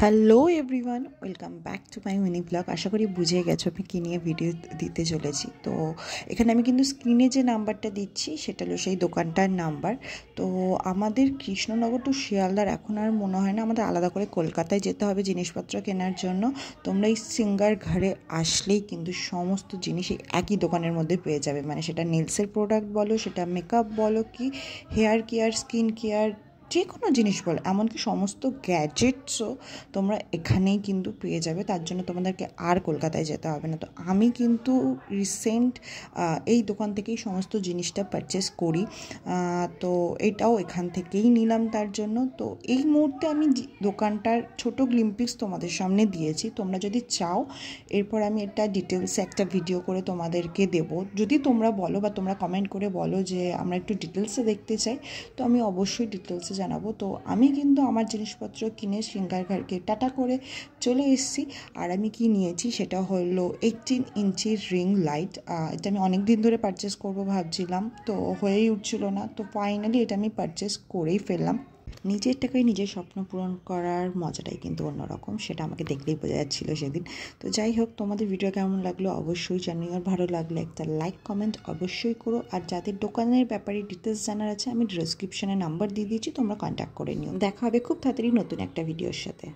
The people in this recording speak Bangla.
Hello everyone, welcome back to my mini blog. আশা করি বুঝে গেছো আমি কী নিয়ে ভিডিও দিতে চলেছি। তো এখানে আমি কিন্তু স্ক্রিনে যে নাম্বারটা দিচ্ছি সেটা হলো সেই দোকানটার নাম্বার। তো আমাদের কৃষ্ণনগর টু শিয়ালদার এখন আর মনে হয় না আমাদের আলাদা করে কলকাতায় যেতে হবে জিনিসপত্র কেনার জন্য। তোমরা এই সিঙ্গার ঘরে আসলেই কিন্তু সমস্ত জিনিস একই দোকানের মধ্যে পেয়ে যাবে। মানে সেটা নেলসের প্রোডাক্ট বলো, সেটা মেকআপ বলো, কি হেয়ার কেয়ার, স্কিন কেয়ার, যে কোনো জিনিস বলো, এমনকি সমস্ত গ্যাজেটসও তোমরা এখানেই কিন্তু পেয়ে যাবে। তার জন্য তোমাদেরকে আর কলকাতায় যেতে হবে না। তো আমি কিন্তু রিসেন্ট এই দোকান থেকেই সমস্ত জিনিসটা পারচেস করি। তো এটাও এখান থেকেই নিলাম তার জন্য। তো এই মুহূর্তে আমি দোকানটার ছোটো গ্লিম্পিক্স তোমাদের সামনে দিয়েছি। তোমরা যদি চাও এরপর আমি এটা ডিটেলসে একটা ভিডিও করে তোমাদেরকে দেব। যদি তোমরা বলো বা তোমরা কমেন্ট করে বলো যে আমরা একটু ডিটেলসে দেখতে চাই, তো আমি অবশ্যই ডিটেলসে জানাবো। তো আমি কিন্তু আমার জিনিসপত্র কিনে সিঙ্গার ঘরকে টাটা করে চলে এসেছি। আর আমি কি নিয়েছি সেটা হলো 18 ইঞ্চির রিং লাইট। এটা আমি অনেক দিন ধরে পারচেস করব ভাবছিলাম, তো হয়েই উঠছিল না। তো ফাইনালি এটা আমি পারচেস করেই ফেললাম। নিজের টাকায় নিজের স্বপ্ন পূরণ করার মজাটাই কিন্তু অন্যরকম, সেটা আমাকে দেখলেই বোঝা যাচ্ছিলো সেদিন। তো যাই হোক, তোমাদের ভিডিও কেমন লাগলো অবশ্যই জানিও। আর ভালো লাগলে একটা লাইক কমেন্ট অবশ্যই করো। আর যাদের দোকানের ব্যাপারে ডিটেলস জানার আছে আমি ডিসক্রিপশনে নাম্বার দিয়ে দিয়েছি, তোমরা কন্ট্যাক্ট করে নিও। দেখা হবে খুব তাড়াতাড়ি নতুন একটা ভিডিওর সাথে।